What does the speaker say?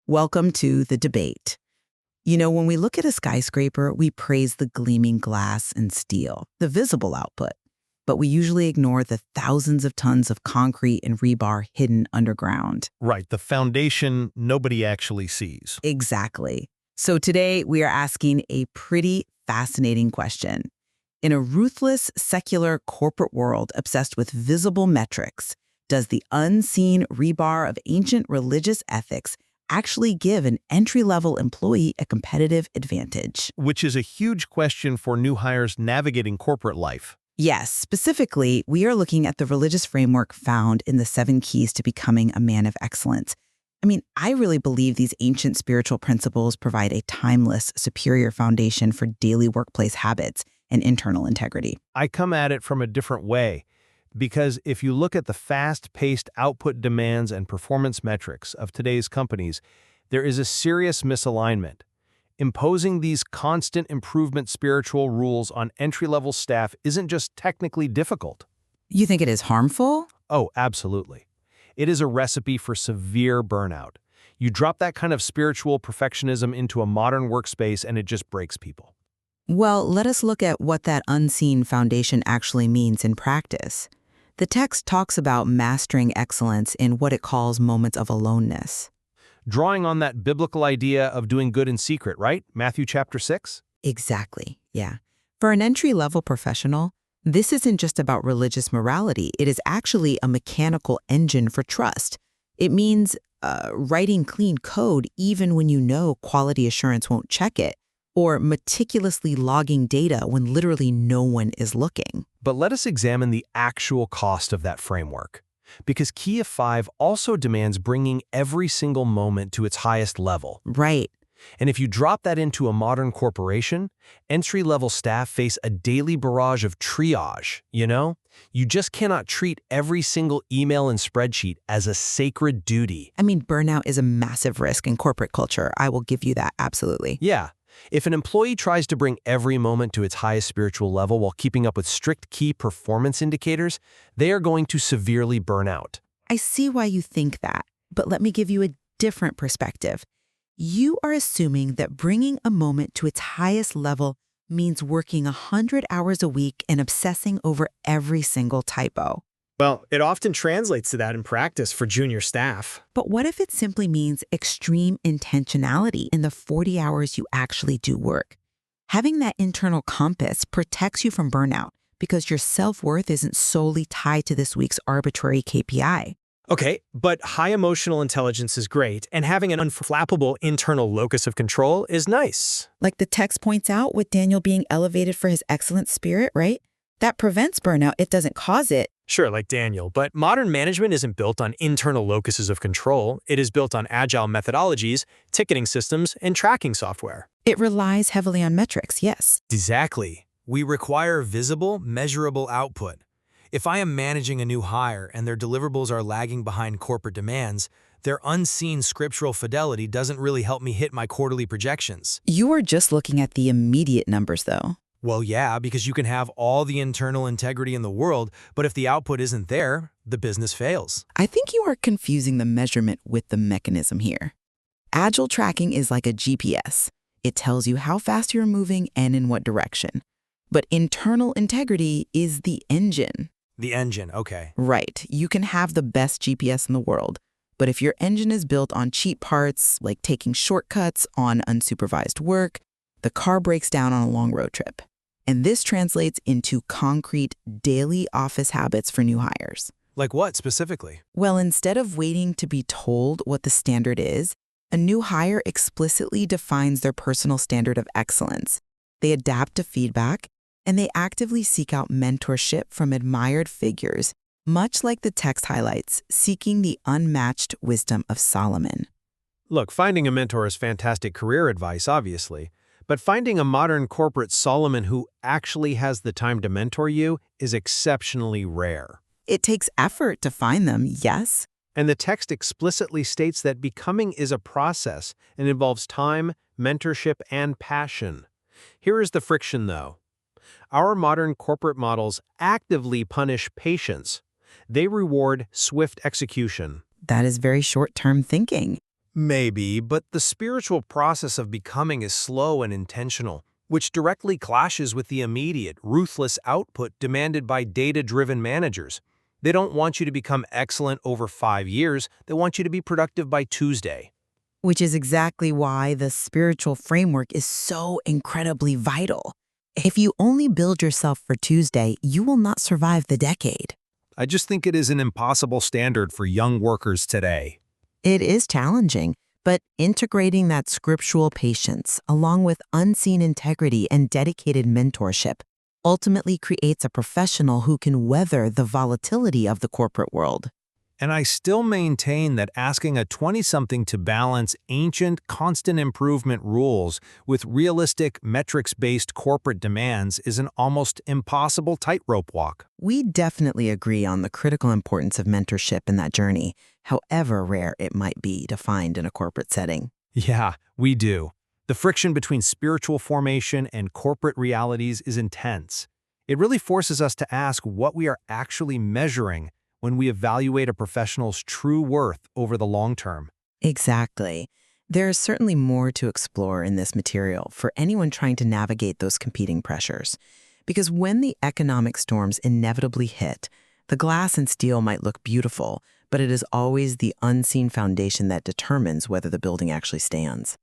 Welcome to the debate. When we look at a skyscraper, we praise the gleaming glass and steel, the visible output. But we usually ignore the thousands of tons of concrete and rebar hidden underground. Right, the foundation nobody actually sees. Exactly. So today we are asking a pretty fascinating question. In a ruthless, secular corporate world obsessed with visible metrics, does the unseen rebar of ancient religious ethics actually give an entry-level employee a competitive advantage? Which is a huge question for new hires navigating corporate life. Yes, specifically, we are looking at the religious framework found in the 7 Keys to Becoming a Man of Excellence. I really believe these ancient spiritual principles provide a timeless, superior foundation for daily workplace habits and internal integrity. I come at it from a different way, because if you look at the fast-paced output demands and performance metrics of today's companies, there is a serious misalignment. Imposing these constant improvement spiritual rules on entry-level staff isn't just technically difficult. You think it is harmful? Oh, absolutely. It is a recipe for severe burnout. You drop that kind of spiritual perfectionism into a modern workspace and it just breaks people. Well, let us look at what that unseen foundation actually means in practice. The text talks about mastering excellence in what it calls moments of aloneness. Drawing on that biblical idea of doing good in secret, right? Matthew chapter 6? Exactly, yeah. For an entry-level professional, this isn't just about religious morality. It is actually a mechanical engine for trust. It means writing clean code even when you know quality assurance won't check it, or meticulously logging data when literally no one is looking. But let us examine the actual cost of that framework. Because Key of 5 also demands bringing every single moment to its highest level. Right. And if you drop that into a modern corporation, entry-level staff face a daily barrage of triage, You just cannot treat every single email and spreadsheet as a sacred duty. Burnout is a massive risk in corporate culture. I will give you that, absolutely. Yeah. If an employee tries to bring every moment to its highest spiritual level while keeping up with strict key performance indicators, they are going to severely burn out. I see why you think that, but let me give you a different perspective. You are assuming that bringing a moment to its highest level means working 100 hours a week and obsessing over every single typo. Well, it often translates to that in practice for junior staff. But what if it simply means extreme intentionality in the 40 hours you actually do work? Having that internal compass protects you from burnout because your self-worth isn't solely tied to this week's arbitrary KPI. Okay, but high emotional intelligence is great, and having an unflappable internal locus of control is nice. Like the text points out with Daniel being elevated for his excellent spirit, right? That prevents burnout. It doesn't cause it. Sure, like Daniel, but modern management isn't built on internal locuses of control. It is built on agile methodologies, ticketing systems, and tracking software. It relies heavily on metrics, yes. Exactly. We require visible, measurable output. If I am managing a new hire and their deliverables are lagging behind corporate demands, their unseen scriptural fidelity doesn't really help me hit my quarterly projections. You are just looking at the immediate numbers, though. Well, yeah, because you can have all the internal integrity in the world, but if the output isn't there, the business fails. I think you are confusing the measurement with the mechanism here. Agile tracking is like a GPS. It tells you how fast you're moving and in what direction. But internal integrity is the engine. The engine, okay. Right. You can have the best GPS in the world, but if your engine is built on cheap parts, like taking shortcuts on unsupervised work, the car breaks down on a long road trip. And this translates into concrete daily office habits for new hires. Like what specifically? Well, instead of waiting to be told what the standard is, a new hire explicitly defines their personal standard of excellence. They adapt to feedback, and they actively seek out mentorship from admired figures, much like the text highlights, seeking the unmatched wisdom of Solomon. Look, finding a mentor is fantastic career advice, obviously. But finding a modern corporate Solomon who actually has the time to mentor you is exceptionally rare. It takes effort to find them, yes? And the text explicitly states that becoming is a process and involves time, mentorship, and passion. Here is the friction, though. Our modern corporate models actively punish patience. They reward swift execution. That is very short-term thinking. Maybe, but the spiritual process of becoming is slow and intentional, which directly clashes with the immediate, ruthless output demanded by data-driven managers. They don't want you to become excellent over 5 years, they want you to be productive by Tuesday. Which is exactly why the spiritual framework is so incredibly vital. If you only build yourself for Tuesday, you will not survive the decade. I just think it is an impossible standard for young workers today. It is challenging, but integrating that scriptural patience, along with unseen integrity and dedicated mentorship, ultimately creates a professional who can weather the volatility of the corporate world. And I still maintain that asking a 20-something to balance ancient, constant improvement rules with realistic, metrics-based corporate demands is an almost impossible tightrope walk. We definitely agree on the critical importance of mentorship in that journey, however rare it might be to find in a corporate setting. Yeah, we do. The friction between spiritual formation and corporate realities is intense. It really forces us to ask what we are actually measuring when we evaluate a professional's true worth over the long term. Exactly. There is certainly more to explore in this material for anyone trying to navigate those competing pressures. Because when the economic storms inevitably hit, the glass and steel might look beautiful, but it is always the unseen foundation that determines whether the building actually stands.